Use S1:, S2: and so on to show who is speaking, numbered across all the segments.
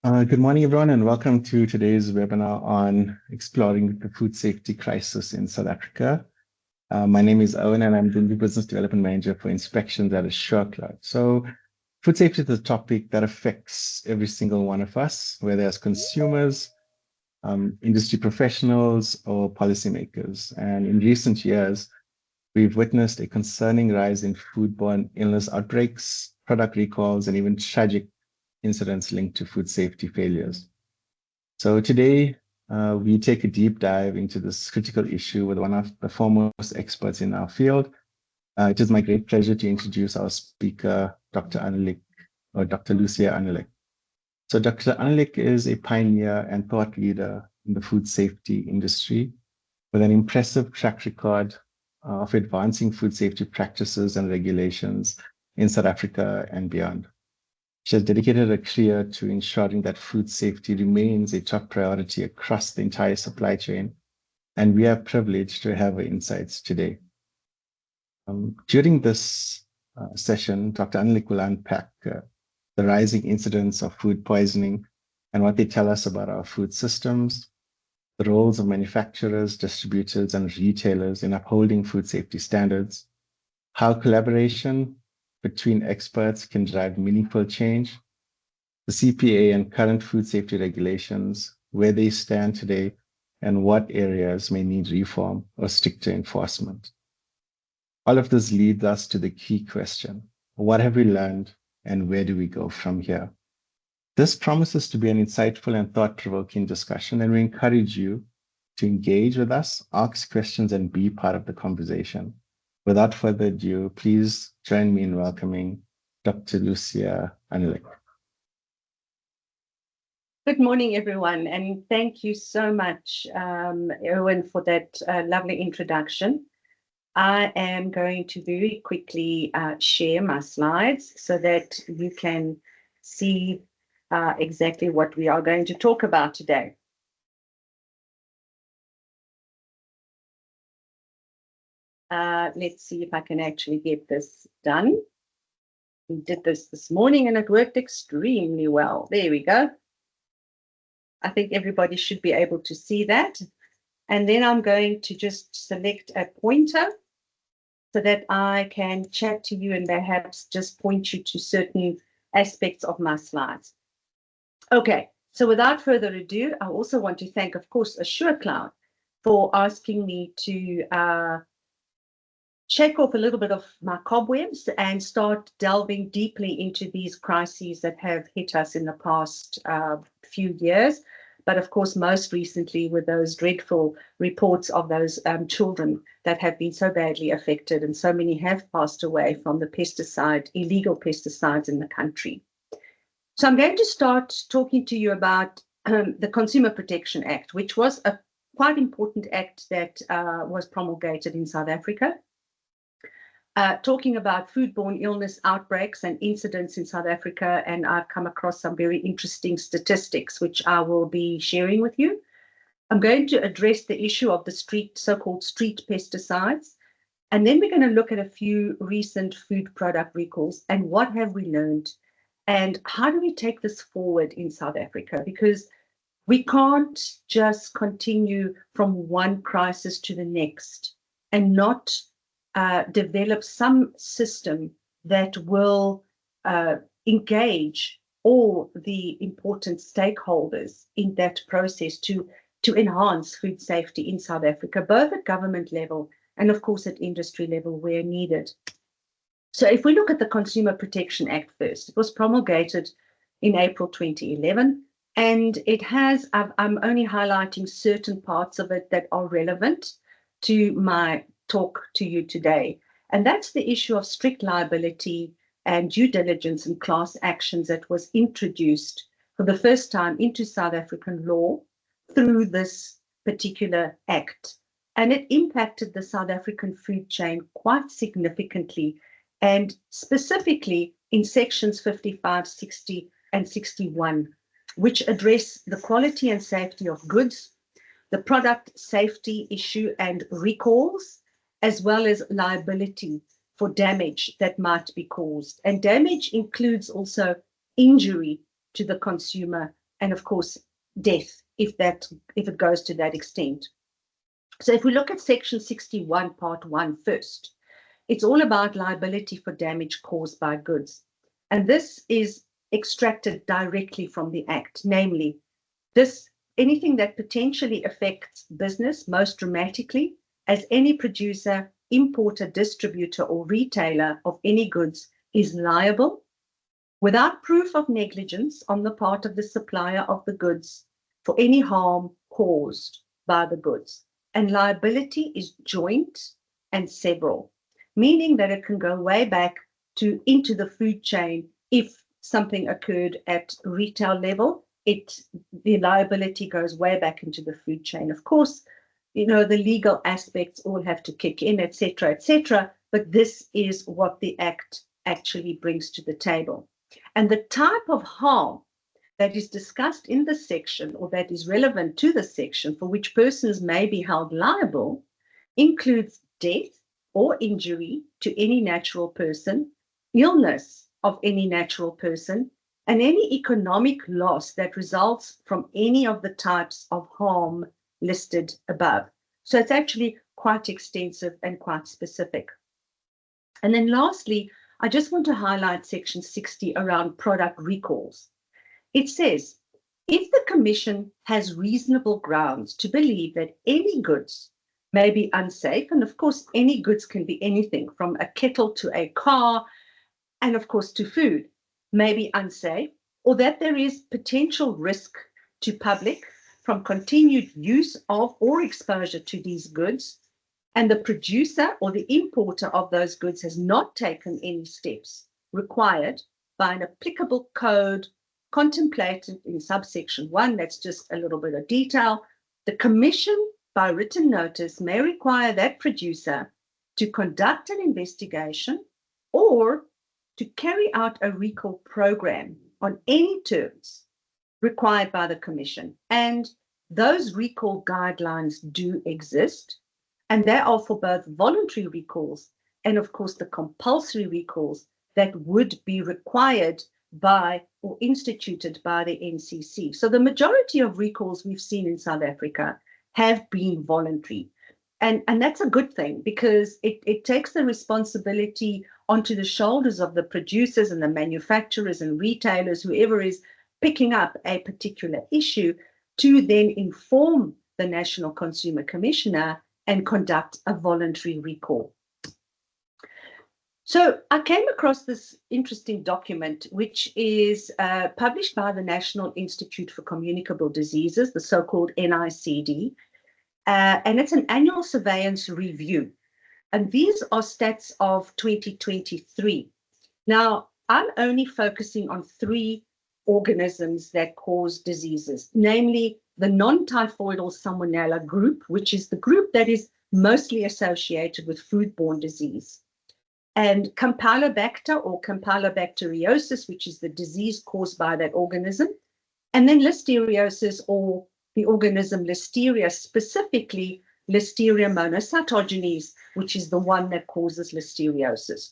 S1: Good morning, everyone, and welcome to today's webinar on exploring the food safety crisis in South Africa. My name is Owen, and I'm the Business Development Manager for Inspections at SureCloud. So, food safety is a topic that affects every single one of us, whether as consumers, industry professionals, or policymakers. And in recent years, we've witnessed a concerning rise in foodborne illness outbreaks, product recalls, and even tragic incidents linked to food safety failures. So today, we take a deep dive into this critical issue with one of the foremost experts in our field. It is my great pleasure to introduce our speaker, Dr. Anelik, or Dr. Lucia Anelik. So Dr. Anelik is a pioneer and thought leader in the food safety industry with an impressive track record of advancing food safety practices and regulations in South Africa and beyond. She has dedicated her career to ensuring that food safety remains a top priority across the entire supply chain, and we are privileged to have her insights today. During this session, Dr. Anelik will unpack the rising incidence of food poisoning and what they tell us about our food systems, the roles of manufacturers, distributors, and retailers in upholding food safety standards, how collaboration between experts can drive meaningful change, the CPA and current food safety regulations, where they stand today, and what areas may need reform or stricter enforcement. All of this leads us to the key question: what have we learned and where do we go from here? This promises to be an insightful and thought-provoking discussion, and we encourage you to engage with us, ask questions, and be part of the conversation. Without further ado, please join me in welcoming Dr. Lucia Anelik.
S2: Good morning, everyone, and thank you so much, Owen, for that lovely introduction. I am going to very quickly share my slides so that you can see exactly what we are going to talk about today. Let's see if I can actually get this done. We did this morning and it worked extremely well. There we go. I think everybody should be able to see that. And then I'm going to just select a pointer so that I can chat to you and perhaps just point you to certain aspects of my slides. Okay, so without further ado, I also want to thank, of course, SureCloud for asking me to check off a little bit of my cobwebs and start delving deeply into these crises that have hit us in the past few years. But of course, most recently with those dreadful reports of those children that have been so badly affected, and so many have passed away from the illegal pesticides in the country. So I'm going to start talking to you about the Consumer Protection Act, which was a quite important act that was promulgated in South Africa. Talking about foodborne illness outbreaks and incidents in South Africa, and I've come across some very interesting statistics, which I will be sharing with you. I'm going to address the issue of the so-called street pesticides, and then we're going to look at a few recent food product recalls and what have we learned, and how do we take this forward in South Africa, because we can't just continue from one crisis to the next and not develop some system that will engage all the important stakeholders in that process to enhance food safety in South Africa, both at government level and, of course, at industry level where needed. So if we look at the Consumer Protection Act first, it was promulgated in April 2011, and it has, I'm only highlighting certain parts of it that are relevant to my talk to you today. And that's the issue of strict liability and due diligence and class actions that was introduced for the first time into South African law through this particular act. And it impacted the South African food chain quite significantly, and specifically in sections 55, 60, and 61, which address the quality and safety of goods, the product safety issue and recalls, as well as liability for damage that might be caused. And damage includes also injury to the consumer and of course, death if it goes to that extent. So if we look at Section 61, Part 1 first, it's all about liability for damage caused by goods. And this is extracted directly from the Act, namely, anything that potentially affects business most dramatically, as any producer, importer, distributor, or retailer of any goods is liable without proof of negligence on the part of the supplier of the goods for any harm caused by the goods. And liability is joint and several, meaning that it can go way back into the food chain. If something occurred at retail level, the liability goes way back into the food chain. Of course, the legal aspects all have to kick in, etc., but this is what the Act actually brings to the table. And the type of harm that is discussed in this section, or that is relevant to the section for which persons may be held liable, includes death or injury to any natural person, illness of any natural person, and any economic loss that results from any of the types of harm listed above. So it's actually quite extensive and quite specific. And then lastly, I just want to highlight Section 60 around product recalls. It says, if the Commission has reasonable grounds to believe that any goods may be unsafe, and of course, any goods can be anything from a kettle to a car, and of course to food, may be unsafe, or that there is potential risk to public from continued use of or exposure to these goods, and the producer or the importer of those goods has not taken any steps required by an applicable code contemplated in subsection 1, that's just a little bit of detail, the Commission, by written notice, may require that producer to conduct an investigation or to carry out a recall program on any terms required by the Commission. And those recall guidelines do exist, and they are for both voluntary recalls and, of course, the compulsory recalls that would be required by or instituted by the NCC. So the majority of recalls we've seen in South Africa have been voluntary. And that's a good thing, because it takes the responsibility onto the shoulders of the producers and the manufacturers and retailers, whoever is picking up a particular issue, to then inform the National Consumer Commissioner and conduct a voluntary recall. So I came across this interesting document, which is published by the National Institute for Communicable Diseases, the so-called NICD, and it's an annual surveillance review. And these are stats of 2023. Now, I'm only focusing on 3 organisms that cause diseases, namely the non-typhoidal salmonella group, which is the group that is mostly associated with foodborne disease, and Campylobacter or Campylobacteriosis, which is the disease caused by that organism, and then Listeriosis, or the organism Listeria, specifically Listeria monocytogenes, which is the one that causes listeriosis.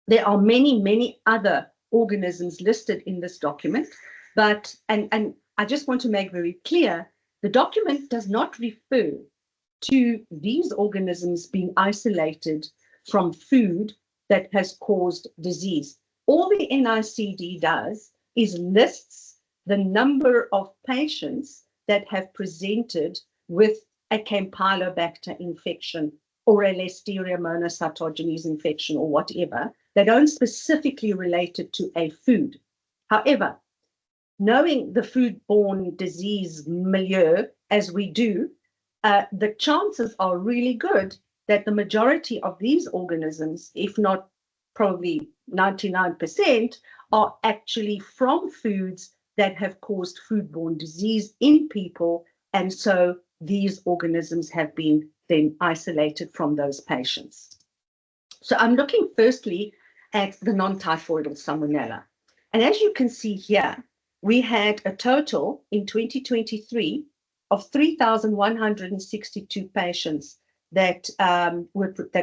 S2: There are many, many other organisms listed in this document, but, and I just want to make very clear, the document does not refer to these organisms being isolated from food that has caused disease. All the NICD does is lists the number of patients that have presented with a Campylobacter infection or a Listeria monocytogenes infection or whatever. They don't specifically relate it to a food. However, knowing the foodborne disease milieu as we do, the chances are really good that the majority of these organisms, if not probably 99%, are actually from foods that have caused foodborne disease in people. And so these organisms have been then isolated from those patients. So I'm looking firstly at the non-typhoidal salmonella. And as you can see here, we had a total in 2023 of 3,162 patients that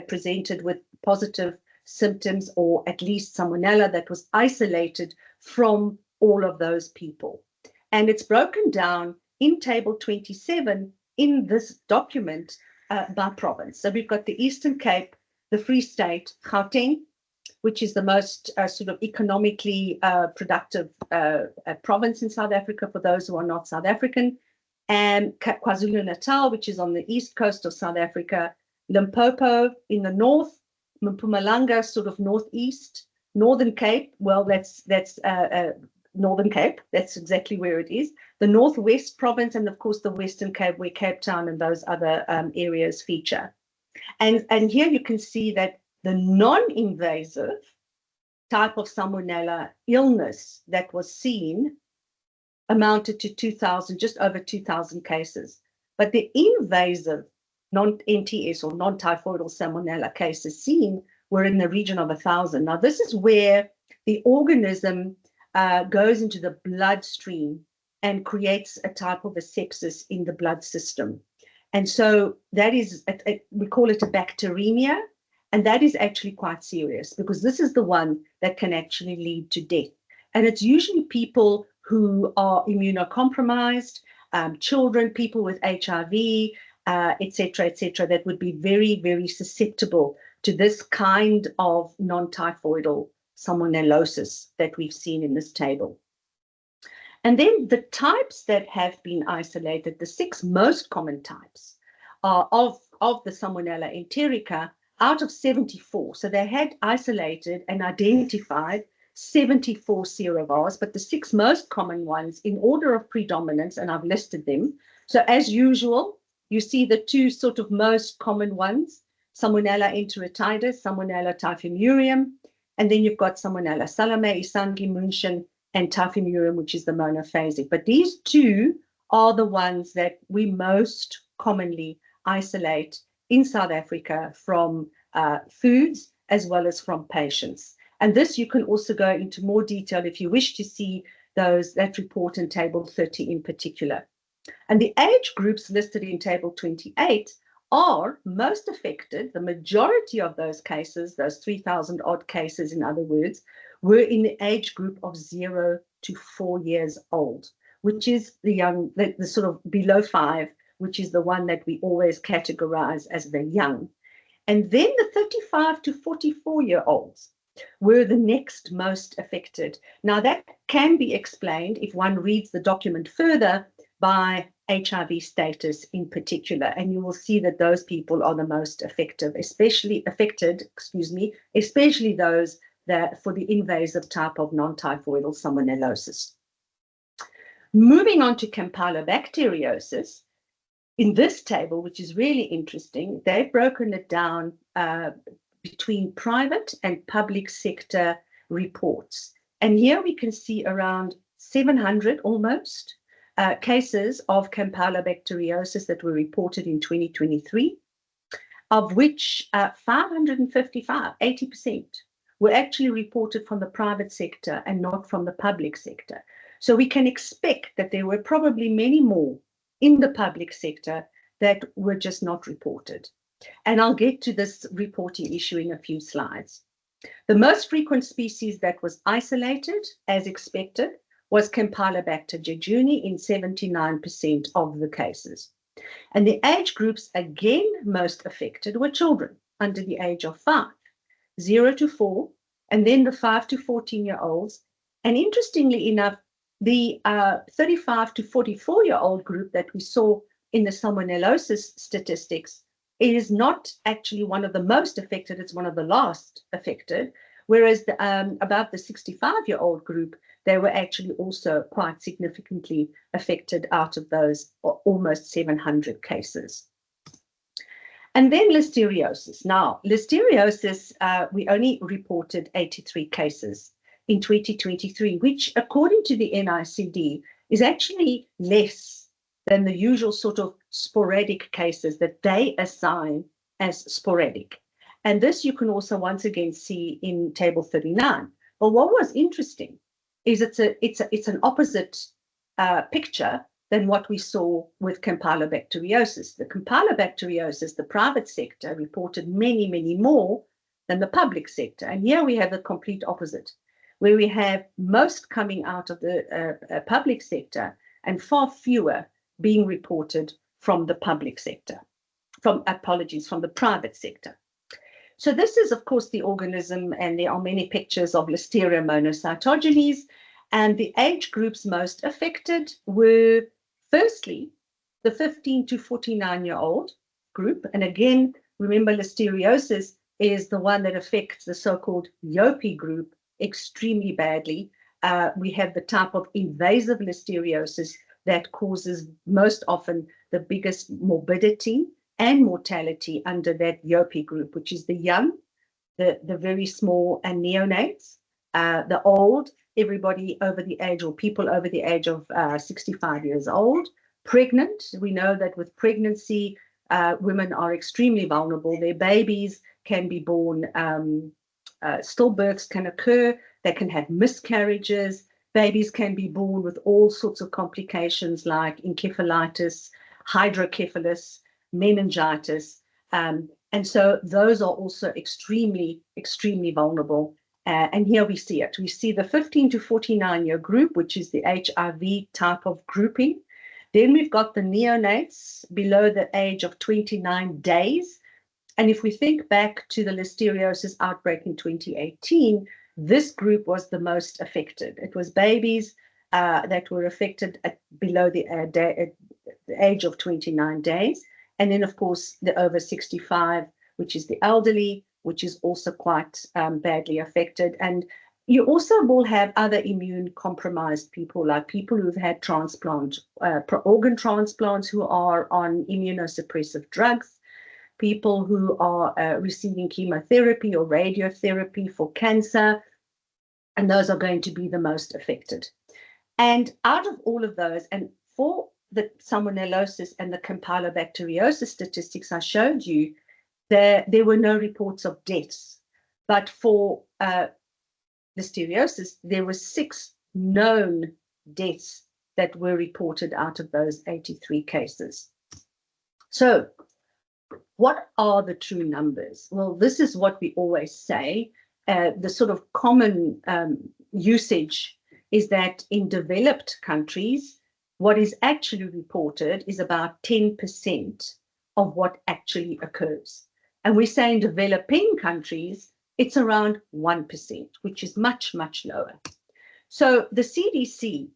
S2: presented with positive symptoms, or at least salmonella that was isolated from all of those people. And it's broken down in table 27 in this document by province. So we've got the Eastern Cape, the Free State, Gauteng, which is the most sort of economically productive province in South Africa for those who are not South African, and KwaZulu-Natal, which is on the east coast of South Africa, Limpopo in the north, Mpumalanga sort of northeast, Northern Cape, well, that's Northern Cape, that's exactly where it is, the Northwest Province, and of course the Western Cape, where Cape Town and those other areas feature. And here you can see that the non-invasive type of Salmonella illness that was seen amounted to 2,000, just over 2,000 cases. But the invasive non-NTS or non-typhoidal Salmonella cases seen were in the region of 1,000. Now, this is where the organism goes into the bloodstream and creates a type of a sepsis in the blood system. And so that is, we call it a bacteremia, and that is actually quite serious because this is the one that can actually lead to death. And it's usually people who are immunocompromised, children, people with HIV, et cetera, that would be very, very susceptible to this kind of non-typhoidal salmonellosis that we've seen in this table. And then the types that have been isolated, the 6 most common types of the Salmonella enterica out of 74. So they had isolated and identified 74 serovars, but the 6 most common ones in order of predominance, and I've listed them. So as usual, you see the 2 sort of most common ones, Salmonella enteritidis, Salmonella typhimurium, and then you've got Salmonella salame, Isangi, Munchen, and typhimurium, which is the monophasic. But these 2 are the ones that we most commonly isolate in South Africa from foods as well as from patients. And this you can also go into more detail if you wish to see that report in table 30 in particular. And the age groups listed in table 28 are most affected. The majority of those cases, those 3,000 odd cases, in other words, were in the age group of 0 to 4 years old, which is the sort of below 5, which is the one that we always categorize as the young. And then the 35 to 44-year-olds were the next most affected. Now, that can be explained if one reads the document further by HIV status in particular, and you will see that those people are the most especially those that for the invasive type of non-typhoidal salmonellosis. Moving on to Campylobacteriosis, in this table, which is really interesting, they've broken it down between private and public sector reports. And here we can see around 700 almost cases of Campylobacteriosis that were reported in 2023, of which 555, 80%, were actually reported from the private sector and not from the public sector. So we can expect that there were probably many more in the public sector that were just not reported. And I'll get to this reporting issue in a few slides. The most frequent species that was isolated, as expected, was Campylobacter jejuni in 79% of the cases. And the age groups, again, most affected were children under the age of 5, 0 to 4, and then the 5 to 14-year-olds. And interestingly enough, the 35 to 44-year-old group that we saw in the salmonellosis statistics is not actually one of the most affected, it's one of the last affected, whereas about the 65-year-old group, they were actually also quite significantly affected out of those almost 700 cases. And then listeriosis. Now, listeriosis, we only reported 83 cases in 2023, which according to the NICD is actually less than the usual sort of sporadic cases that they assign as sporadic. And this you can also once again see in table 39. But what was interesting is it's an opposite picture than what we saw with Campylobacteriosis. The Campylobacteriosis, the private sector, reported many, many more than the public sector. And here we have the complete opposite, where we have most coming out of the public sector and far fewer being reported from the public sector, from the private sector. So this is, of course, the organism, and there are many pictures of Listeria monocytogenes, and the age groups most affected were, firstly, the 15 to 49-year-old group. And again, remember, listeriosis is the one that affects the so-called Yopi group extremely badly. We have the type of invasive listeriosis that causes most often the biggest morbidity and mortality under that Yopi group, which is the young, the very small and neonates, the old, everybody over the age, or people over the age of 65 years old, pregnant. We know that with pregnancy, women are extremely vulnerable. Their babies can be born, stillbirths can occur, they can have miscarriages, babies can be born with all sorts of complications like encephalitis, hydrocephalus, meningitis. And so those are also extremely, extremely vulnerable. And here we see it. We see the 15 to 49-year group, which is the HIV type of grouping. Then we've got the neonates below the age of 29 days. And if we think back to the listeriosis outbreak in 2018, this group was the most affected. It was babies that were affected at below the age of 29 days. And then, of course, the over 65, which is the elderly, which is also quite badly affected. And you also will have other immune compromised people, like people who've had organ transplants who are on immunosuppressive drugs, people who are receiving chemotherapy or radiotherapy for cancer, and those are going to be the most affected. And out of all of those, and for the salmonellosis and the campylobacteriosis statistics I showed you, there were no reports of deaths. But for listeriosis, there were 6 known deaths that were reported out of those 83 cases. So what are the true numbers? Well, this is what we always say. The sort of common usage is that in developed countries, what is actually reported is about 10% of what actually occurs. And we say in developing countries, it's around 1%, which is much, much lower. So the CDC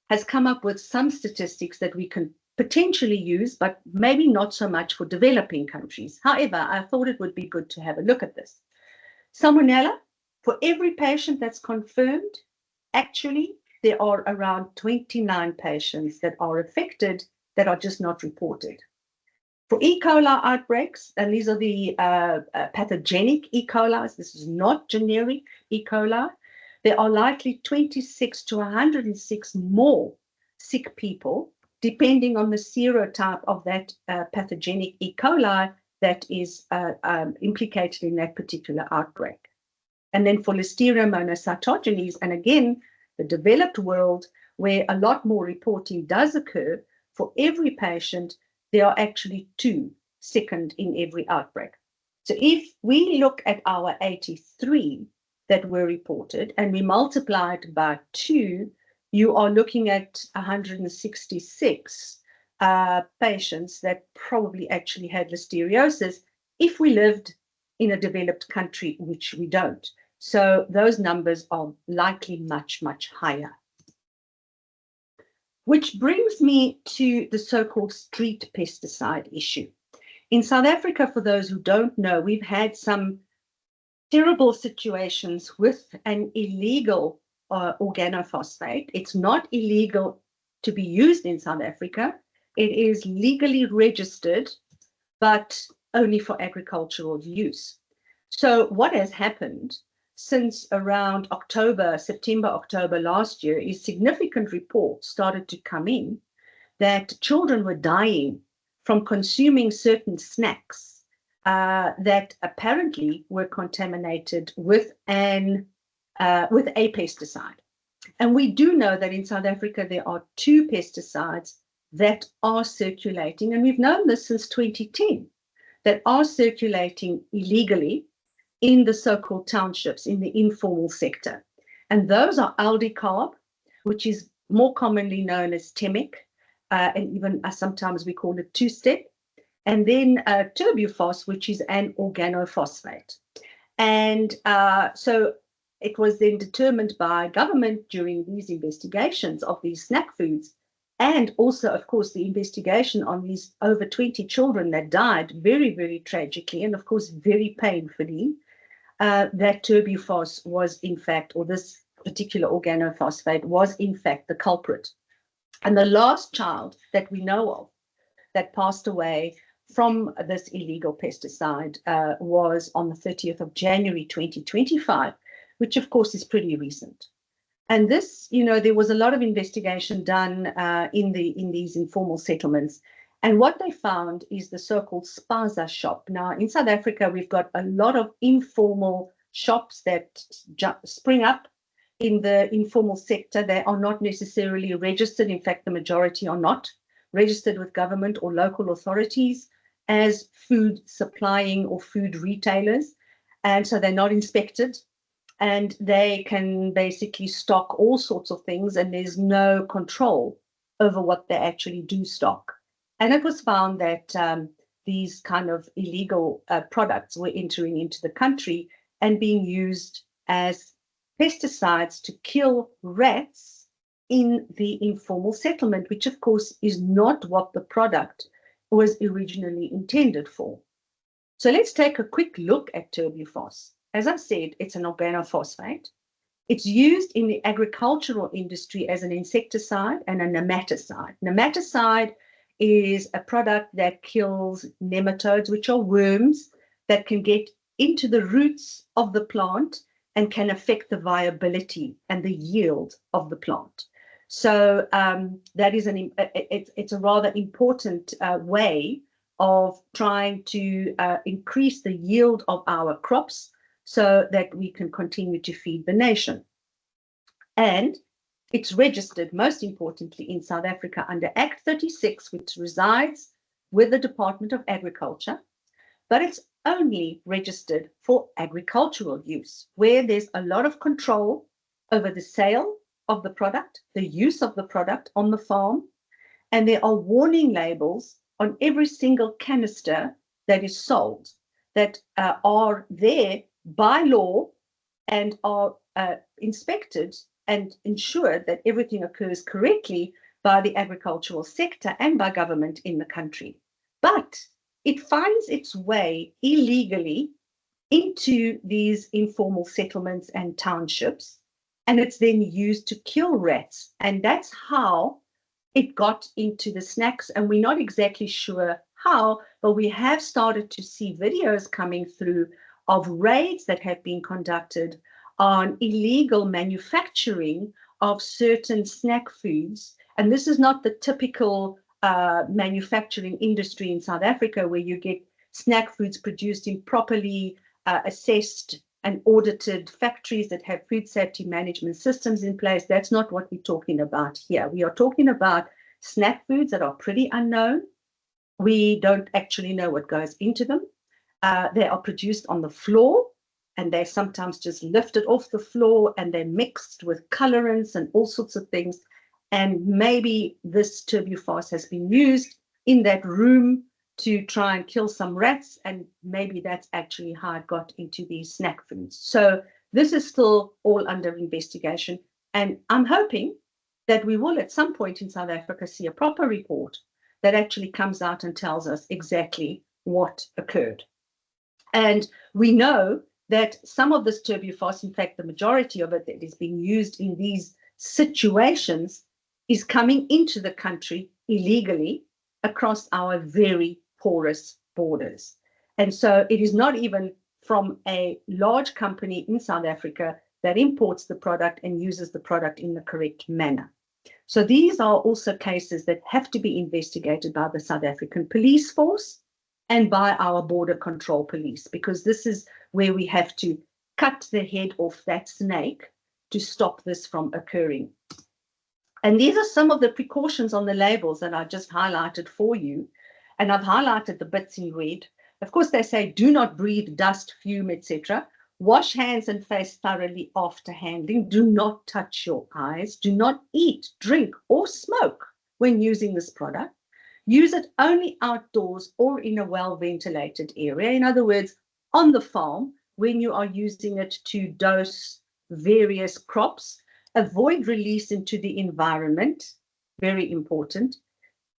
S2: has come up with some statistics that we can potentially use, but maybe not so much for developing countries. However, I thought it would be good to have a look at this. Salmonella, for every patient that's confirmed, actually, there are around 29 patients that are affected that are just not reported. For E. coli outbreaks, and these are the pathogenic E. coli, this is not generic E. coli, there are likely 26 to 106 more sick people, depending on the serotype of that pathogenic E. coli that is implicated in that particular outbreak. And then for Listeria monocytogenes, and again, the developed world, where a lot more reporting does occur, for every patient, there are actually 2 sickened in every outbreak. So if we look at our 83 that were reported and we multiply it by 2, you are looking at 166 patients that probably actually had listeriosis if we lived in a developed country, which we don't. So those numbers are likely much, much higher. Which brings me to the so-called street pesticide issue. In South Africa, for those who don't know, we've had some terrible situations with an illegal organophosphate. It's not illegal to be used in South Africa. It is legally registered, but only for agricultural use. So what has happened since around September, October last year, is significant reports started to come in that children were dying from consuming certain snacks that apparently were contaminated with a pesticide. And we do know that in South Africa, there are 2 pesticides that are circulating, and we've known this since 2010, that are circulating illegally in the so-called townships, in the informal sector. And those are aldicarb, which is more commonly known as Temic, and even sometimes we call it two-step, and then turbufos, which is an organophosphate. And so it was then determined by government during these investigations of these snack foods, and also, of course, the investigation on these over 20 children that died very, very tragically, and of course, very painfully, that turbufos was in fact, or this particular organophosphate was in fact the culprit. And the last child that we know of that passed away from this illegal pesticide was on the 30th of January 2025, which of course is pretty recent. And this, there was a lot of investigation done in these informal settlements. And what they found is the so-called spaza shop. Now, in South Africa, we've got a lot of informal shops that spring up in the informal sector. They are not necessarily registered. In fact, the majority are not registered with government or local authorities as food supplying or food retailers. And so they're not inspected, and they can basically stock all sorts of things, and there's no control over what they actually do stock. And it was found that these kind of illegal products were entering into the country and being used as pesticides to kill rats in the informal settlement, which of course is not what the product was originally intended for. So let's take a quick look at turbufos. As I said, it's an organophosphate. It's used in the agricultural industry as an insecticide and a nematicide. Nematicide is a product that kills nematodes, which are worms that can get into the roots of the plant and can affect the viability and the yield of the plant. So that is it's a rather important way of trying to increase the yield of our crops so that we can continue to feed the nation. And it's registered, most importantly, in South Africa under Act 36, which resides with the Department of Agriculture, but it's only registered for agricultural use, where there's a lot of control over the sale of the product, the use of the product on the farm, and there are warning labels on every single canister that is sold that are there by law and are inspected and ensured that everything occurs correctly by the agricultural sector and by government in the country. But it finds its way illegally into these informal settlements and townships, and it's then used to kill rats. And that's how it got into the snacks. And we're not exactly sure how, but we have started to see videos coming through of raids that have been conducted on illegal manufacturing of certain snack foods. And this is not the typical manufacturing industry in South Africa, where you get snack foods produced in properly assessed and audited factories that have food safety management systems in place. That's not what we're talking about here. We are talking about snack foods that are pretty unknown. We don't actually know what goes into them. They are produced on the floor, and they're sometimes just lifted off the floor, and they're mixed with colorants and all sorts of things. And maybe this turbufos has been used in that room to try and kill some rats, and maybe that's actually how it got into these snack foods. So this is still all under investigation, and I'm hoping that we will at some point in South Africa see a proper report that actually comes out and tells us exactly what occurred. And we know that some of this turbufos, in fact, the majority of it that is being used in these situations, is coming into the country illegally across our very porous borders. And so it is not even from a large company in South Africa that imports the product and uses the product in the correct manner. So these are also cases that have to be investigated by the South African police force and by our border control police, because this is where we have to cut the head off that snake to stop this from occurring. And these are some of the precautions on the labels that I just highlighted for you. And I've highlighted the bits in red. Of course, they say do not breathe, dust, fume, etc. Wash hands and face thoroughly after handling. Do not touch your eyes. Do not eat, drink, or smoke when using this product. Use it only outdoors or in a well-ventilated area. In other words, on the farm, when you are using it to dose various crops. Avoid release into the environment. Very important.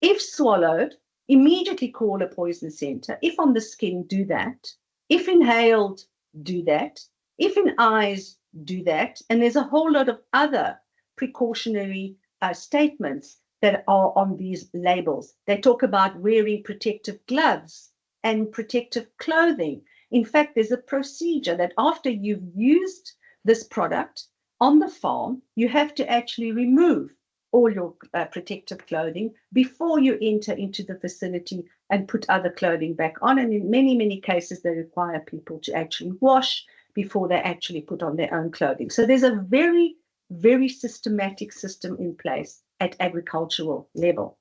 S2: If swallowed, immediately call a poison center. If on the skin, do that. If inhaled, do that. If in eyes, do that. And there's a whole lot of other precautionary statements that are on these labels. They talk about wearing protective gloves and protective clothing. In fact, there's a procedure that after you've used this product on the farm, you have to actually remove all your protective clothing before you enter into the facility and put other clothing back on. And in many, many cases, they require people to actually wash before they actually put on their own clothing. So there's a very, very systematic system in place at agricultural level.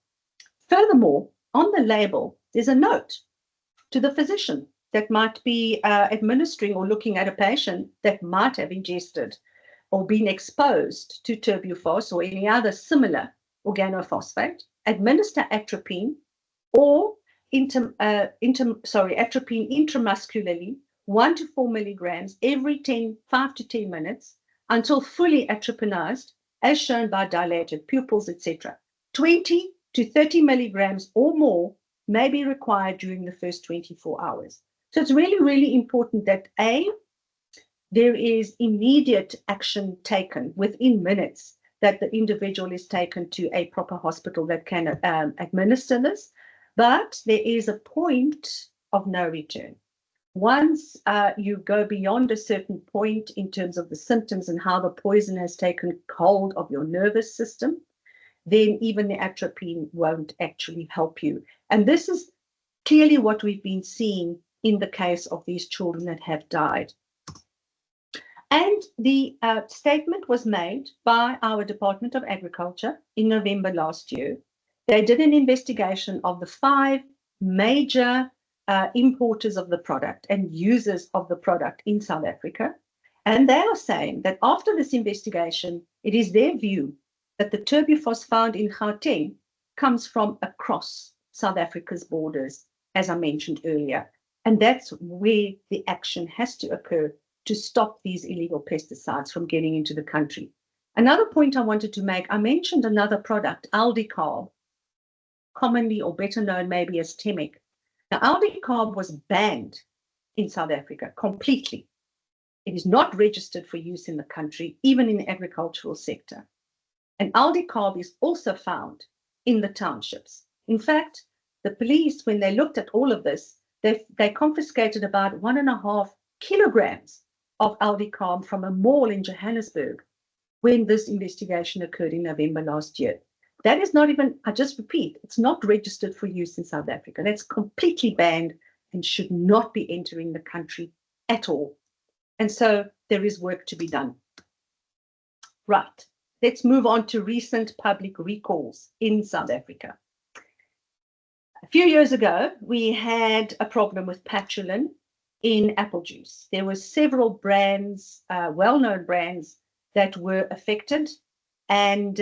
S2: Furthermore, on the label, there's a note to the physician that might be administering or looking at a patient that might have ingested or been exposed to turbufos or any other similar organophosphate. Administer atropine or atropine intramuscularly, 1 to 4 milligrams every 5 to 10 minutes until fully atropinized, as shown by dilated pupils, etc. 20 to 30 milligrams or more may be required during the first 24 hours. So it's really, really important that there is immediate action taken within minutes, that the individual is taken to a proper hospital that can administer this. But there is a point of no return. Once you go beyond a certain point in terms of the symptoms and how the poison has taken hold of your nervous system, then even the atropine won't actually help you. And this is clearly what we've been seeing in the case of these children that have died. And the statement was made by our Department of Agriculture in November last year. They did an investigation of the 5 major importers of the product and users of the product in South Africa. And they are saying that after this investigation, it is their view that the turbufos found in Gauteng comes from across South Africa's borders, as I mentioned earlier. And that's where the action has to occur to stop these illegal pesticides from getting into the country. Another point I wanted to make, I mentioned another product, aldicarb, commonly or better known maybe as Temic. Now, aldicarb was banned in South Africa completely. It is not registered for use in the country, even in the agricultural sector. And aldicarb is also found in the townships. In fact, the police, when they looked at all of this, they confiscated about 1.5 kilograms of aldicarb from a mall in Johannesburg when this investigation occurred in November last year. That is not even, I just repeat, it's not registered for use in South Africa. That's completely banned and should not be entering the country at all. And so there is work to be done. Right, let's move on to recent public recalls in South Africa. A few years ago, we had a problem with patulin in apple juice. There were several brands, well-known brands, that were affected, and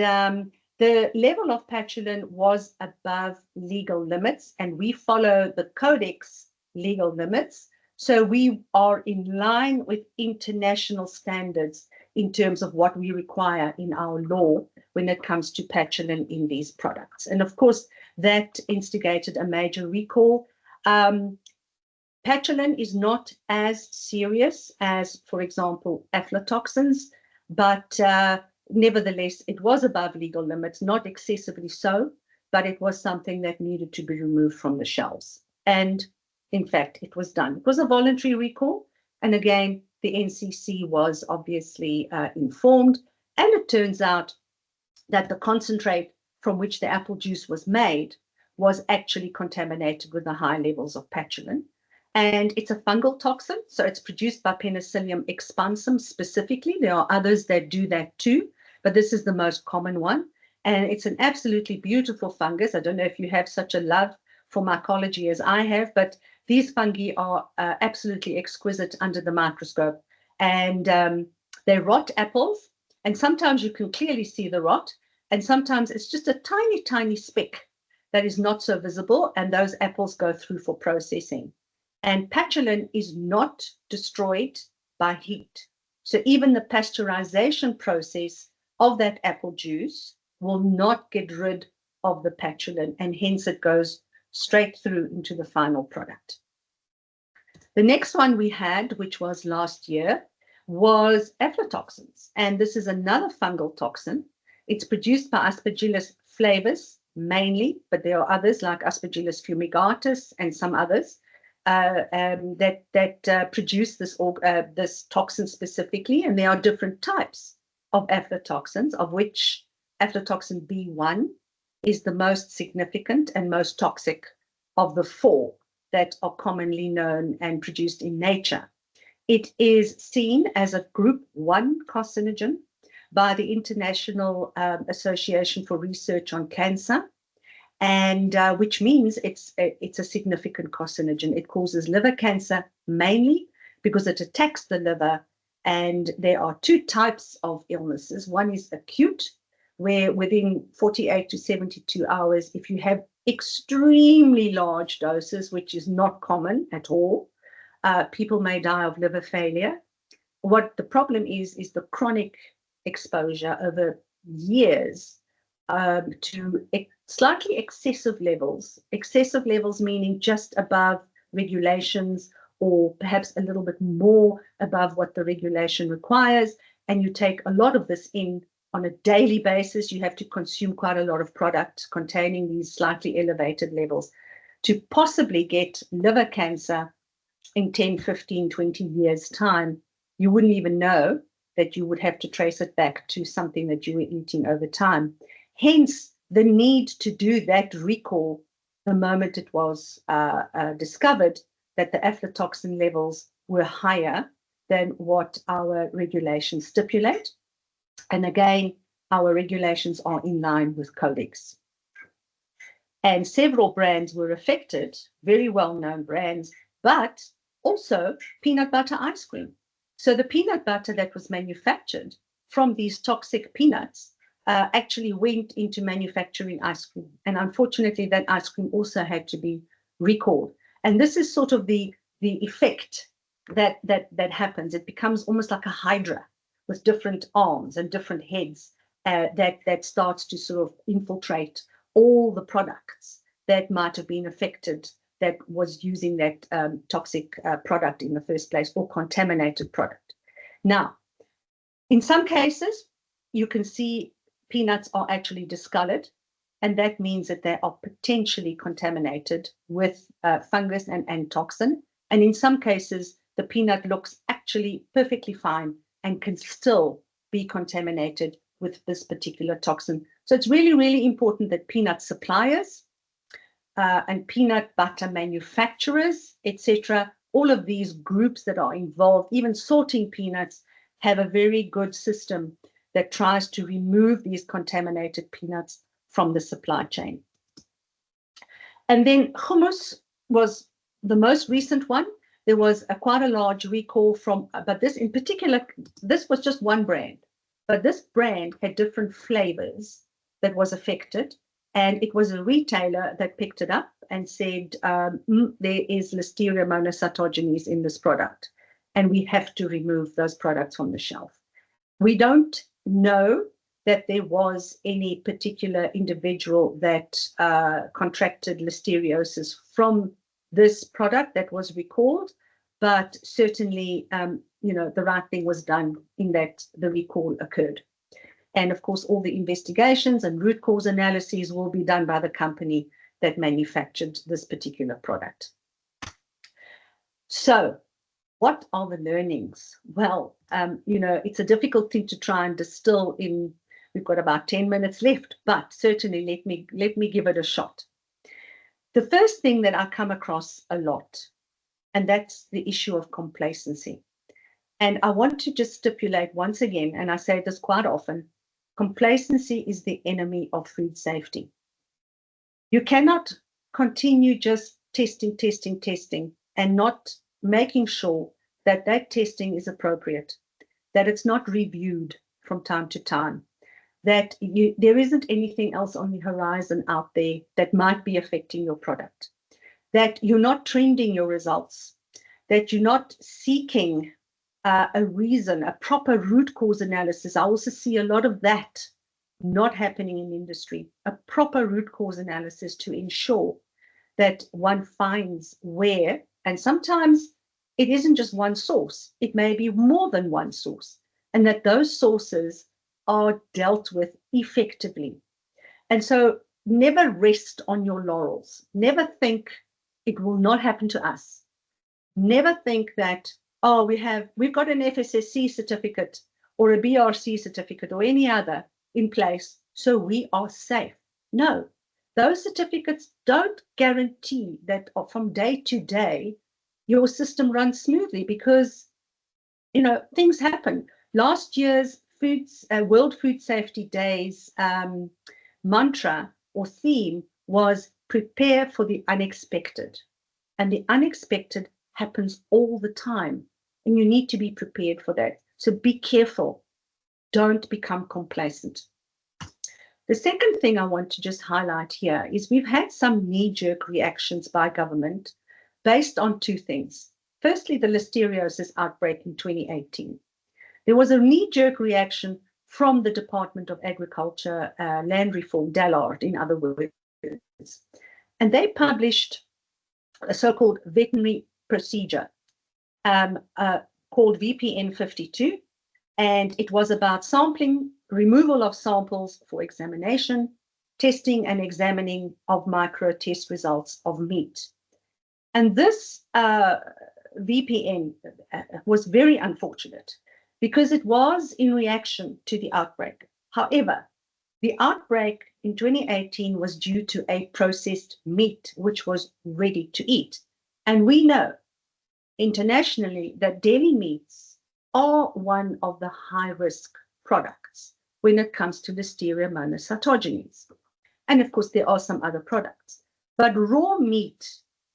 S2: the level of patulin was above legal limits, and we follow the Codex legal limits. So we are in line with international standards in terms of what we require in our law when it comes to patulin in these products. And of course, that instigated a major recall. Patulin is not as serious as, for example, aflatoxins, but nevertheless, it was above legal limits, not excessively so, but it was something that needed to be removed from the shelves. And in fact, it was done. It was a voluntary recall. And again, the NCC was obviously informed. And it turns out that the concentrate from which the apple juice was made was actually contaminated with the high levels of patulin. And it's a fungal toxin, so it's produced by Penicillium expansum specifically. There are others that do that too, but this is the most common one. And it's an absolutely beautiful fungus. I don't know if you have such a love for mycology as I have, but these fungi are absolutely exquisite under the microscope. And they rot apples, and sometimes you can clearly see the rot, and sometimes it's just a tiny, tiny speck that is not so visible, and those apples go through for processing. And patulin is not destroyed by heat. So even the pasteurization process of that apple juice will not get rid of the patulin, and hence it goes straight through into the final product. The next one we had, which was last year, was aflatoxins. And this is another fungal toxin. It's produced by Aspergillus flavus mainly, but there are others like Aspergillus fumigatus and some others that produce this toxin specifically. And there are different types of aflatoxins, of which aflatoxin B1 is the most significant and most toxic of the four that are commonly known and produced in nature. It is seen as a group 1 carcinogen by the International Association for Research on Cancer, and which means it's a significant carcinogen. It causes liver cancer mainly because it attacks the liver, and there are two types of illnesses. One is acute, where within 48 to 72 hours, if you have extremely large doses, which is not common at all, people may die of liver failure. What the problem is the chronic exposure over years to slightly excessive levels meaning just above regulations, or perhaps a little bit more above what the regulation requires, and you take a lot of this in on a daily basis. You have to consume quite a lot of product containing these slightly elevated levels to possibly get liver cancer in 10, 15, 20 years' time. You wouldn't even know that you would have to trace it back to something that you were eating over time. Hence, the need to do that recall the moment it was discovered that the aflatoxin levels were higher than what our regulations stipulate. And again, our regulations are in line with Codex. And several brands were affected, very well-known brands, but also peanut butter ice cream. So the peanut butter that was manufactured from these toxic peanuts actually went into manufacturing ice cream. And unfortunately, that ice cream also had to be recalled. And this is sort of the effect that happens. It becomes almost like a hydra with different arms and different heads that starts to sort of infiltrate all the products that might have been affected, that was using that toxic product in the first place, or contaminated product. Now, in some cases, you can see peanuts are actually discolored, and that means that they are potentially contaminated with fungus and toxin. And in some cases, the peanut looks actually perfectly fine and can still be contaminated with this particular toxin. So it's really, really important that peanut suppliers and peanut butter manufacturers, etc., all of these groups that are involved, even sorting peanuts, have a very good system that tries to remove these contaminated peanuts from the supply chain. And then hummus was the most recent one. There was quite a large recall from, but this in particular, this was just one brand, but this brand had different flavors that was affected. And it was a retailer that picked it up and said, there is Listeria monocytogenes in this product, and we have to remove those products from the shelf. We don't know that there was any particular individual that contracted listeriosis from this product that was recalled, but certainly, the right thing was done in that the recall occurred. And of course, all the investigations and root cause analyses will be done by the company that manufactured this particular product. So what are the learnings? Well, it's a difficult thing to try and distill in, we've got about 10 minutes left, but certainly let me give it a shot. The first thing that I come across a lot, and that's the issue of complacency. And I want to just stipulate once again, and I say this quite often, complacency is the enemy of food safety. You cannot continue just testing, and not making sure that that testing is appropriate, that it's not reviewed from time to time, that there isn't anything else on the horizon out there that might be affecting your product, that you're not trending your results, that you're not seeking a reason, a proper root cause analysis. I also see a lot of that not happening in industry, a proper root cause analysis to ensure that one finds where, and sometimes it isn't just one source, it may be more than one source, and that those sources are dealt with effectively. And so never rest on your laurels. Never think it will not happen to us. Never think that, oh, we've got an FSSC certificate or a BRC certificate or any other in place, so we are safe. No, those certificates don't guarantee that from day to day your system runs smoothly, because things happen. Last year's World Food Safety Day's mantra or theme was prepare for the unexpected, and the unexpected happens all the time, and you need to be prepared for that. So be careful. Don't become complacent. The second thing I want to just highlight here is we've had some knee-jerk reactions by government based on two things. Firstly, the listeriosis outbreak in 2018. There was a knee-jerk reaction from the Department of Agriculture, Land Reform, DALARD, in other words. And they published a so-called veterinary procedure called VPN 52, and it was about sampling, removal of samples for examination, testing and examining of micro test results of meat. And this VPN was very unfortunate because it was in reaction to the outbreak. However, the outbreak in 2018 was due to a processed meat which was ready to eat. And we know internationally that dairy meats are one of the high-risk products when it comes to Listeria monocytogenes. And of course, there are some other products. But raw meat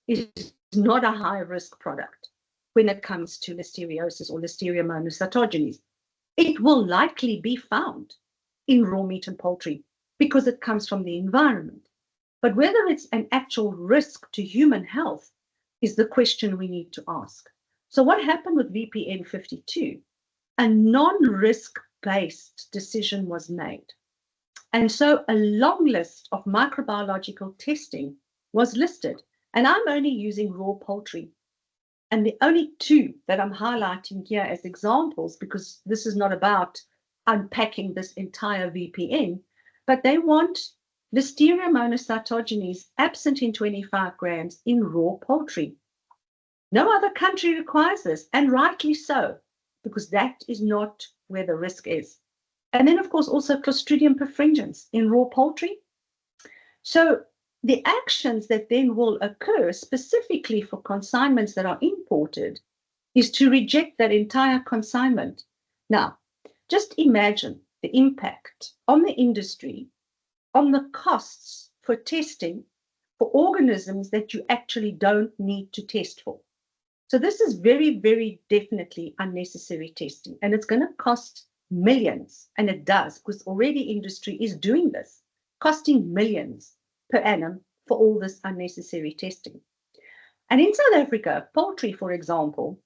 S2: is not a high-risk product when it comes to listeriosis or Listeria monocytogenes. It will likely be found in raw meat and poultry because it comes from the environment. But whether it's an actual risk to human health is the question we need to ask. So what happened with VPN 52? A non-risk-based decision was made. And so a long list of microbiological testing was listed. And I'm only using raw poultry. And the only two that I'm highlighting here as examples, because this is not about unpacking this entire VPN, but they want Listeria monocytogenes absent in 25 grams in raw poultry. No other country requires this, and rightly so, because that is not where the risk is. And then, of course, also Clostridium perfringens in raw poultry. So the actions that then will occur specifically for consignments that are imported is to reject that entire consignment. Now, just imagine the impact on the industry, on the costs for testing for organisms that you actually don't need to test for. So this is very, very definitely unnecessary testing, and it's going to cost millions, and it does, because already industry is doing this, costing millions per annum for all this unnecessary testing. And in South Africa, poultry, for example,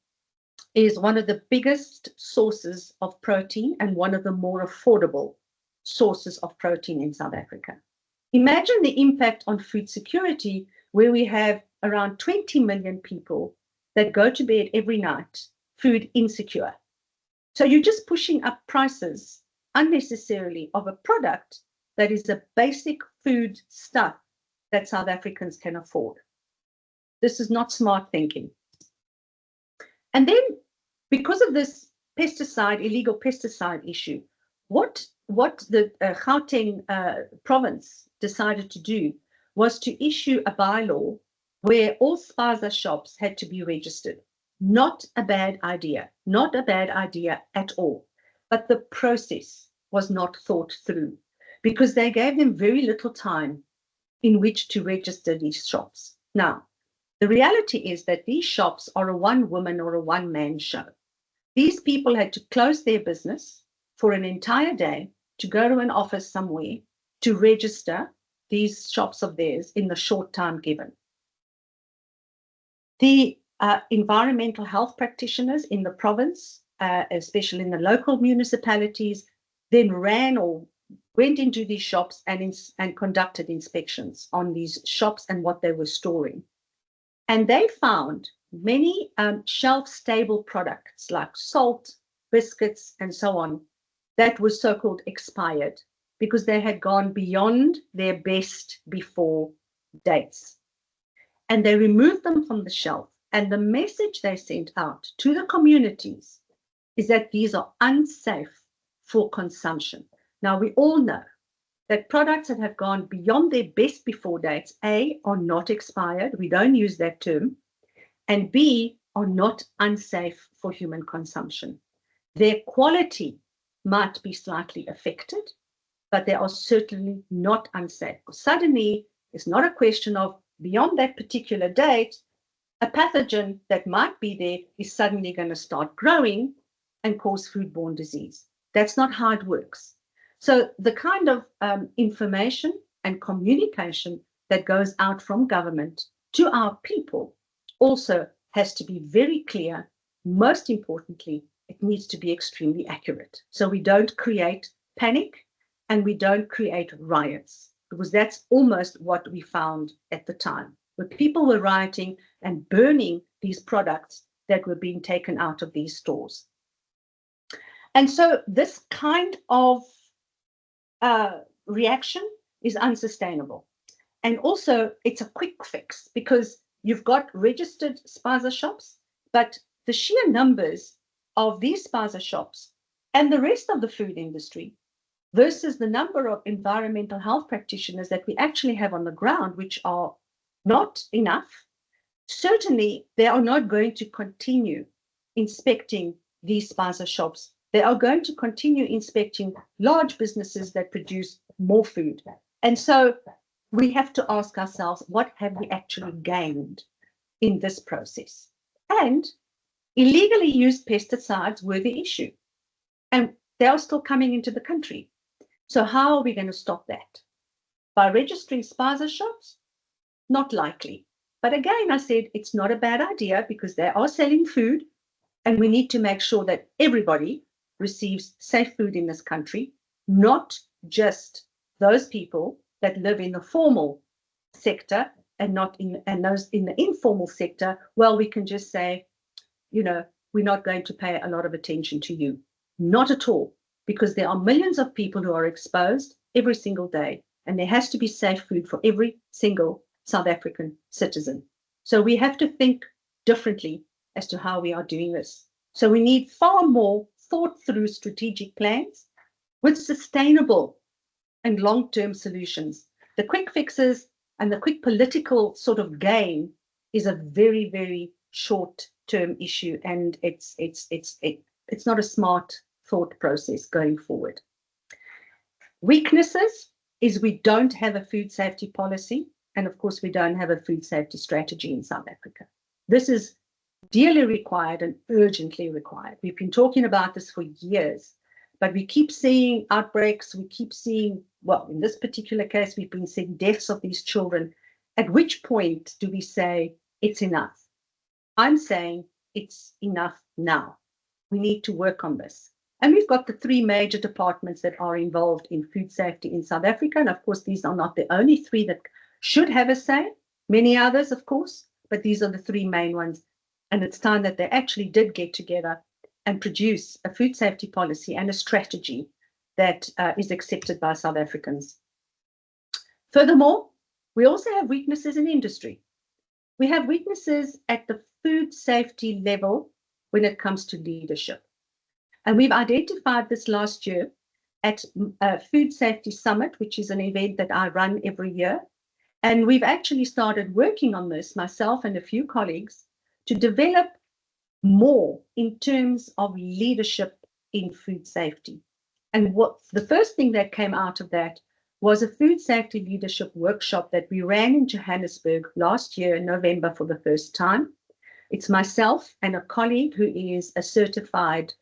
S2: is one of the biggest sources of protein and one of the more affordable sources of protein in South Africa. Imagine the impact on food security, where we have around 20 million people that go to bed every night food insecure. So you're just pushing up prices unnecessarily of a product that is a basic food stuff that South Africans can afford. This is not smart thinking. And then, because of this illegal pesticide issue, what the Gauteng province decided to do was to issue a bylaw where all spaza shops had to be registered. Not a bad idea, not a bad idea at all. But the process was not thought through because they gave them very little time in which to register these shops. Now, The reality is that these shops are a one-woman or a one-man show. These people had to close their business for an entire day to go to an office somewhere to register these shops of theirs in the short time given. The environmental health practitioners in the province, especially in the local municipalities, then ran or went into these shops and conducted inspections on these shops and what they were storing. And they found many shelf-stable products like salt, biscuits, and so on that were so-called expired because they had gone beyond their best before dates. And they removed them from the shelf. And the message they sent out to the communities is that these are unsafe for consumption. Now, we all know that products that have gone beyond their best before dates, A, are not expired. We don't use that term. And B, are not unsafe for human consumption. Their quality might be slightly affected, but they are certainly not unsafe. Suddenly, it's not a question of beyond that particular date, a pathogen that might be there is suddenly going to start growing and cause foodborne disease. That's not how it works. So the kind of information and communication that goes out from government to our people also has to be very clear. Most importantly, it needs to be extremely accurate. So we don't create panic and we don't create riots, because that's almost what we found at the time, where people were rioting and burning these products that were being taken out of these stores. And so this kind of reaction is unsustainable. And also, it's a quick fix because you've got registered spaza shops, but the sheer numbers of these spaza shops and the rest of the food industry versus the number of environmental health practitioners that we actually have on the ground, which are not enough, certainly they are not going to continue inspecting these spaza shops. They are going to continue inspecting large businesses that produce more food. And so we have to ask ourselves, what have we actually gained in this process? And illegally used pesticides were the issue. And they are still coming into the country. So how are we going to stop that? By registering spaza shops? Not likely. But again, I said it's not a bad idea because they are selling food and we need to make sure that everybody receives safe food in this country, not just those people that live in the formal sector and not in and those in the informal sector. Well, we can just say, you know, we're not going to pay a lot of attention to you. Not at all, because there are millions of people who are exposed every single day, and there has to be safe food for every single South African citizen. So we have to think differently as to how we are doing this. So we need far more thought through strategic plans with sustainable and long-term solutions. The quick fixes and the quick political sort of gain is a very, very short-term issue, and it's not a smart thought process going forward. Weaknesses is we don't have a food safety policy, and of course we don't have a food safety strategy in South Africa. This is dearly required and urgently required. We've been talking about this for years, but we keep seeing outbreaks, we keep seeing, well, in this particular case, we've been seeing deaths of these children. At which point do we say it's enough? I'm saying it's enough now. We need to work on this. And we've got the three major departments that are involved in food safety in South Africa. And of course, these are not the only three that should have a say, many others, of course, but these are the three main ones. And it's time that they actually did get together and produce a food safety policy and a strategy that is accepted by South Africans. Furthermore, we also have weaknesses in industry. We have weaknesses at the food safety level when it comes to leadership. And we've identified this last year at Food Safety Summit, which is an event that I run every year. And we've actually started working on this, myself and a few colleagues, to develop more in terms of leadership in food safety. And what the first thing that came out of that was a food safety leadership workshop that we ran in Johannesburg last year in November for the first time. It's myself and a colleague who is a certified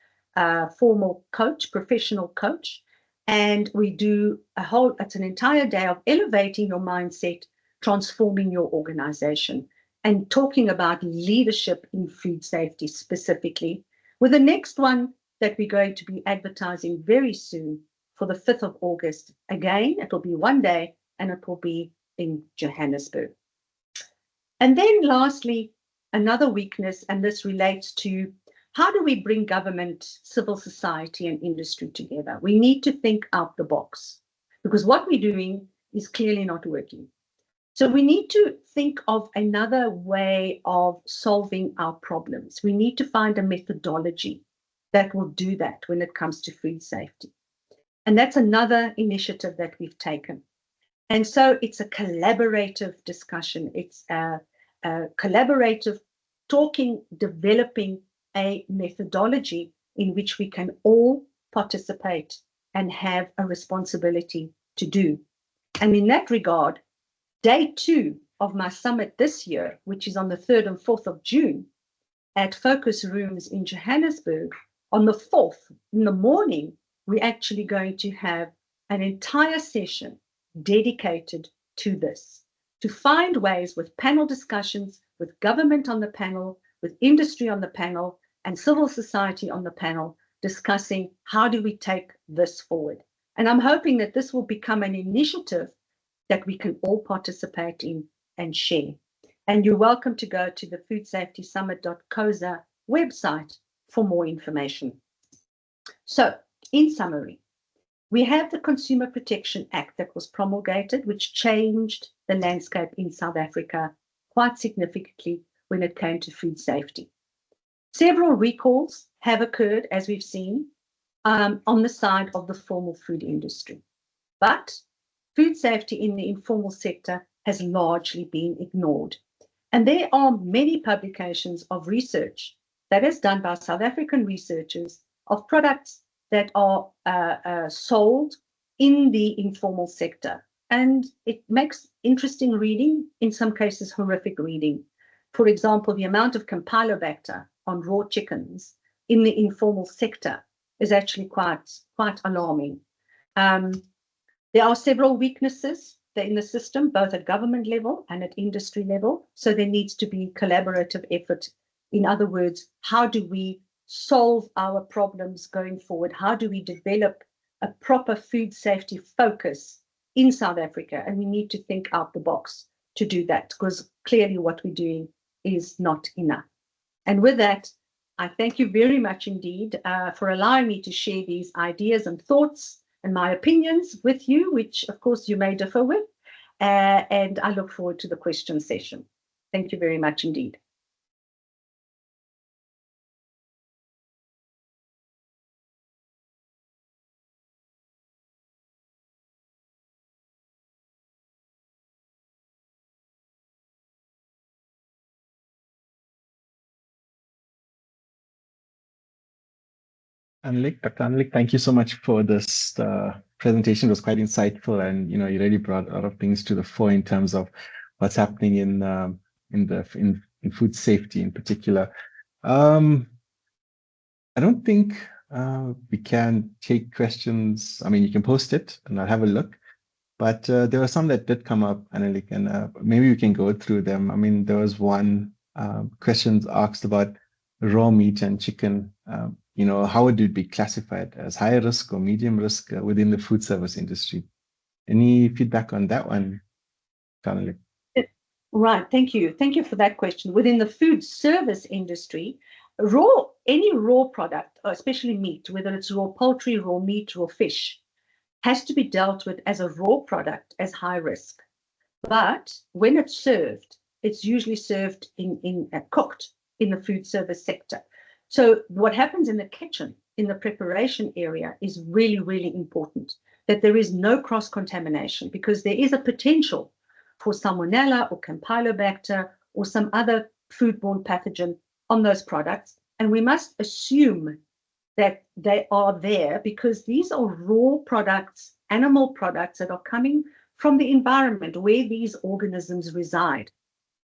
S2: formal coach, professional coach. And we do it's an entire day of elevating your mindset, transforming your organization, and talking about leadership in food safety specifically, with the next one that we're going to be advertising very soon for the 5th of August. Again, it will be one day and it will be in Johannesburg. And then lastly, another weakness, and this relates to how do we bring government, civil society, and industry together? We need to think out the box because what we're doing is clearly not working. So we need to think of another way of solving our problems. We need to find a methodology that will do that when it comes to food safety. And that's another initiative that we've taken. And so it's a collaborative discussion. It's a collaborative talking, developing a methodology in which we can all participate and have a responsibility to do. And in that regard, day 2 of my summit this year, which is on the 3rd and 4th of June at Focus Rooms in Johannesburg, on the 4th in the morning, we're actually going to have an entire session dedicated to this, to find ways with panel discussions, with government on the panel, with industry on the panel, and civil society on the panel, discussing how do we take this forward. And I'm hoping that this will become an initiative that we can all participate in and share. And you're welcome to go to the foodsafetysummit.coza website for more information. So, in summary, we have the Consumer Protection Act that was promulgated, which changed the landscape in South Africa quite significantly when it came to food safety. Several recalls have occurred, as we've seen, on the side of the formal food industry. But food safety in the informal sector has largely been ignored. And there are many publications of research that is done by South African researchers of products that are sold in the informal sector. And it makes interesting reading, in some cases horrific reading. For example, the amount of Campylobacter on raw chickens in the informal sector is actually quite alarming. There are several weaknesses in the system, both at government level and at industry level. So there needs to be collaborative effort. In other words, how do we solve our problems going forward? How do we develop a proper food safety focus in South Africa? And we need to think out the box to do that, because clearly what we're doing is not enough. And with that, I thank you very much indeed for allowing me to share these ideas and thoughts and my opinions with you, which of course you may differ with. And I look forward to the question session. Thank you very much indeed.
S1: Dr. Anlik, thank you so much for this presentation. It was quite insightful, and you really brought a lot of things to the fore in terms of what's happening in food safety in particular. I don't think we can take questions. I mean, you can post it, and I'll have a look. But there were some that did come up, Anlik, and maybe we can go through them. I mean, there was one questions asked about raw meat and chicken. How would it be classified, as high risk or medium risk within the food service industry? Any feedback on that one, Anlik?
S2: Right, thank you. Thank you for that question. Within the food service industry, any raw product, especially meat, whether it's raw poultry, raw meat, raw fish, has to be dealt with as a raw product as high risk. But when it's served, it's usually served cooked in the food service sector. So what happens in the kitchen, in the preparation area, is really, really important, that there is no cross-contamination, because there is a potential for Salmonella or Campylobacter or some other foodborne pathogen on those products. And we must assume that they are there because these are raw products animal products that are coming from the environment where these organisms reside.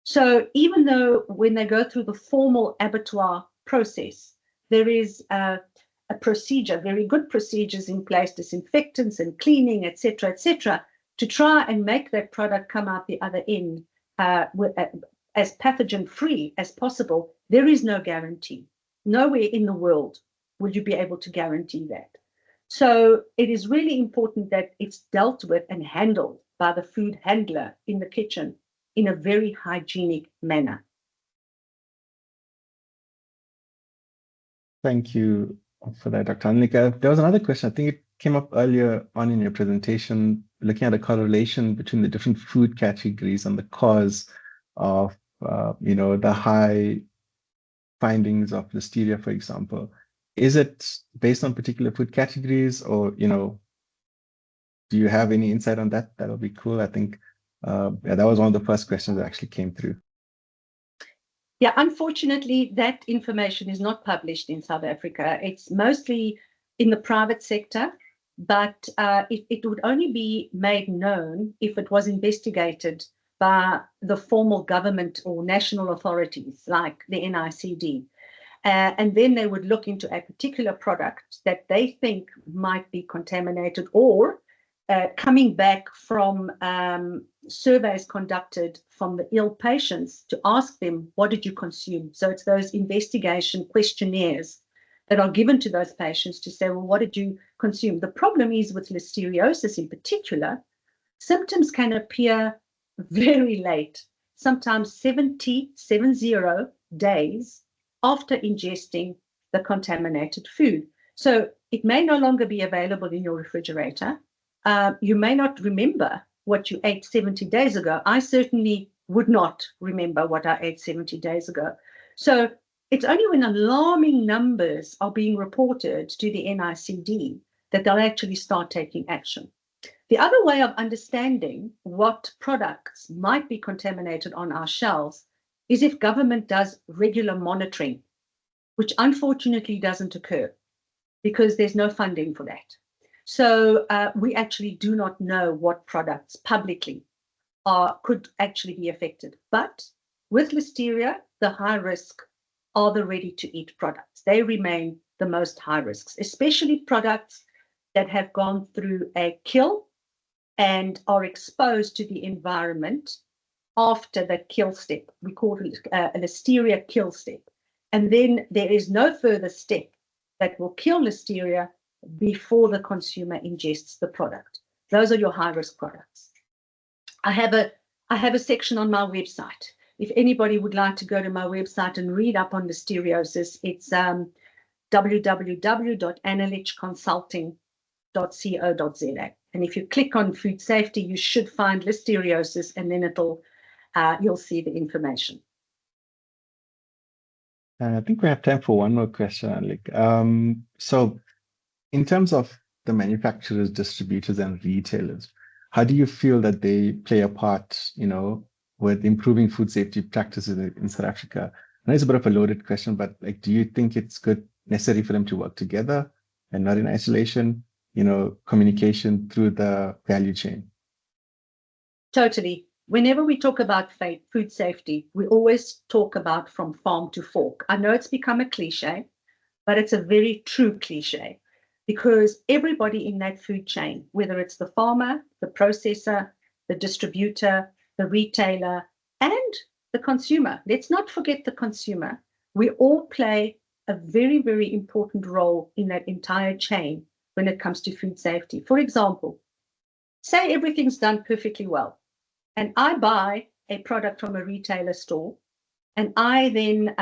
S2: So even though when they go through the formal abattoir process, there is a procedure, very good procedures in place, disinfectants and cleaning, etc., to try and make that product come out the other end as pathogen-free as possible, there is no guarantee. Nowhere in the world will you be able to guarantee that. So it is really important that it's dealt with and handled by the food handler in the kitchen in a very hygienic manner.
S1: Thank you for that, Dr. Anlika. There was another question. I think it came up earlier on in your presentation, looking at a correlation between the different food categories and the cause of, the high findings of listeria, for example. Is it based on particular food categories, or, do you have any insight on that? That'll be cool. I think that was one of the first questions that actually came through.
S2: Yeah, unfortunately, that information is not published in South Africa. It's mostly in the private sector, but it would only be made known if it was investigated by the formal government or national authorities like the NICD. And then they would look into a particular product that they think might be contaminated, or coming back from surveys conducted from the ill patients to ask them, what did you consume? So it's those investigation questionnaires that are given to those patients to say, well, what did you consume? The problem is with listeriosis in particular, symptoms can appear very late, sometimes 70 days after ingesting the contaminated food. So it may no longer be available in your refrigerator. You may not remember what you ate 70 days ago. I certainly would not remember what I ate 70 days ago. So it's only when alarming numbers are being reported to the NICD that they'll actually start taking action. The other way of understanding what products might be contaminated on our shelves is if government does regular monitoring, which unfortunately doesn't occur because there's no funding for that. So we actually do not know what products publicly could actually be affected. But with listeria, the high risk are the ready-to-eat products. They remain the most high risks, especially products that have gone through a kill and are exposed to the environment after the kill step. We call it a listeria kill step. And then there is no further step that will kill listeria before the consumer ingests the product. Those are your high-risk products. I have a section on my website. If anybody would like to go to my website and read up on listeriosis, it's www.analychconsulting.co.za. And if you click on food safety, you should find listeriosis, and then you'll see the information.
S1: I think we have time for one more question, Anlik. So in terms of the manufacturers, distributors, and retailers, how do you feel that they play a part, with improving food safety practices in South Africa? I know it's a bit of a loaded question, but do you think it's necessary for them to work together and not in isolation? Communication through the value chain.
S2: Totally. Whenever we talk about food safety, we always talk about from farm to fork. I know it's become a cliche, but it's a very true cliche, because everybody in that food chain, whether it's the farmer, the processor, the distributor, the retailer, and the consumer, let's not forget the consumer, we all play a very, very important role in that entire chain when it comes to food safety. For example, say everything's done perfectly well, and I buy a product from a retailer store, and I then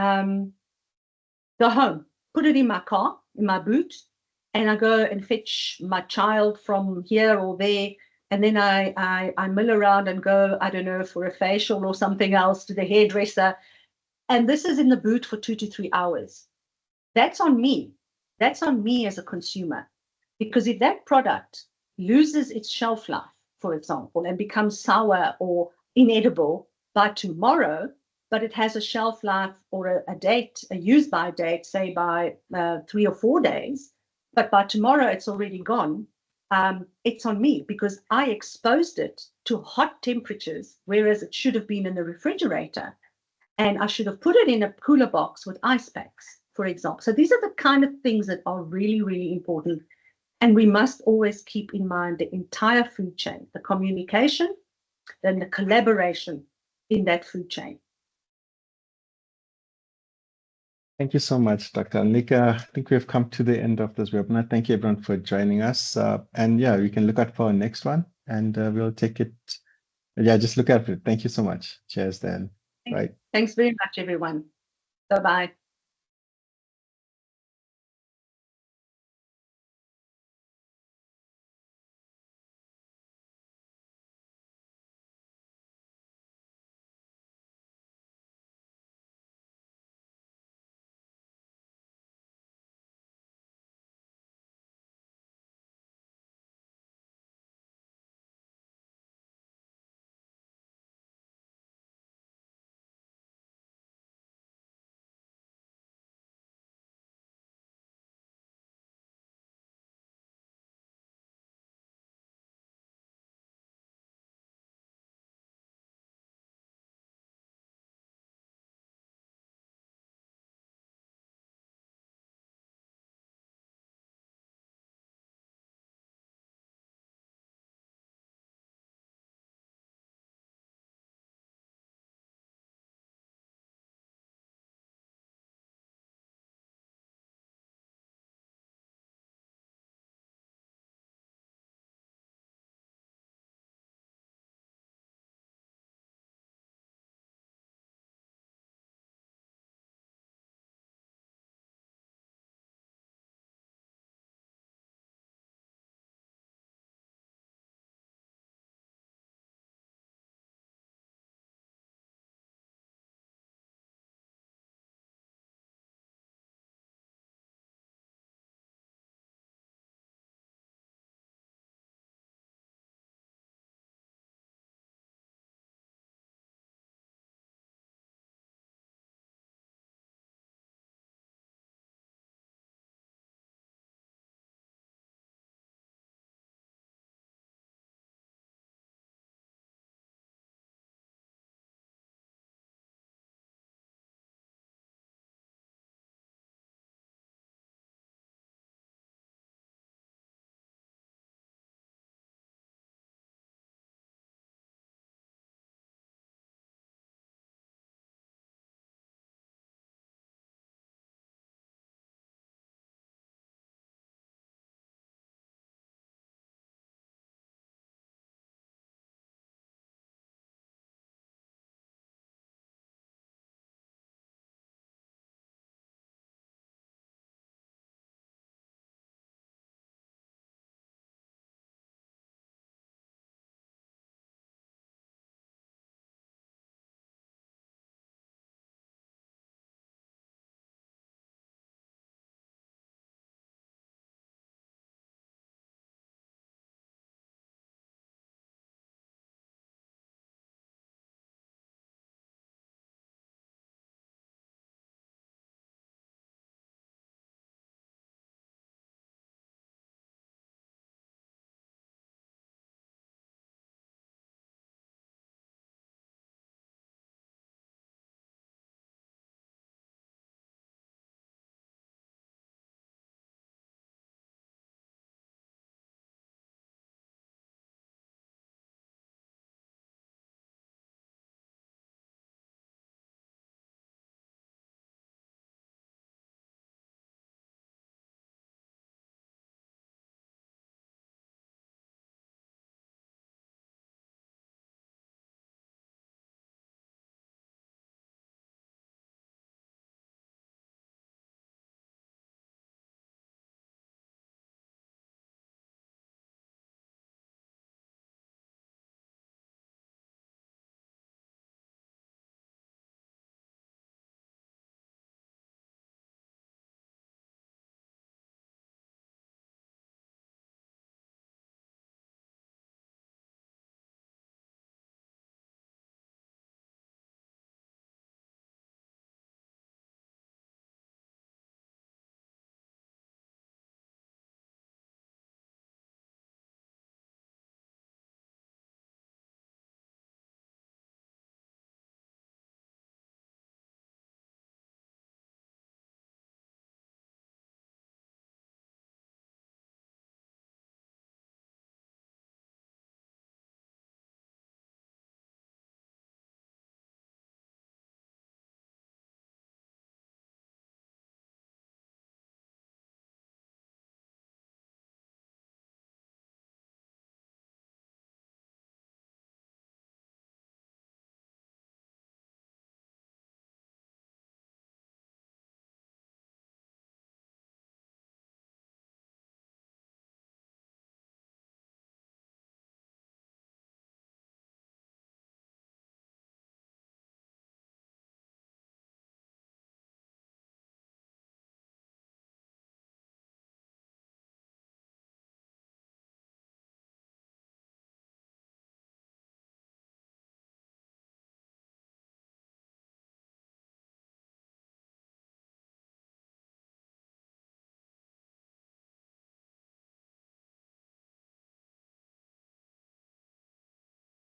S2: go home, put it in my car, in my boot, and I go and fetch my child from here or there, and then I mill around and go, I don't know, for a facial or something else to the hairdresser, and this is in the boot for 2 to 3 hours. That's on me. That's on me as a consumer, because if that product loses its shelf life, for example, and becomes sour or inedible by tomorrow, but it has a shelf life or a date, a use-by date, say by 3 or 4 days, but by tomorrow it's already gone, it's on me because I exposed it to hot temperatures, whereas it should have been in the refrigerator. And I should have put it in a cooler box with ice packs, for example. So these are the kind of things that are really, really important. And we must always keep in mind the entire food chain, the communication, then the collaboration in that food chain.
S1: Thank you so much, Dr. Anika. I think we have come to the end of this webinar. Thank you everyone for joining us. And yeah, we can look out for our next one and we'll take it. Yeah, just look out for it. Thank you so much. Cheers then. Bye.
S2: Thanks very much, everyone. Bye-bye.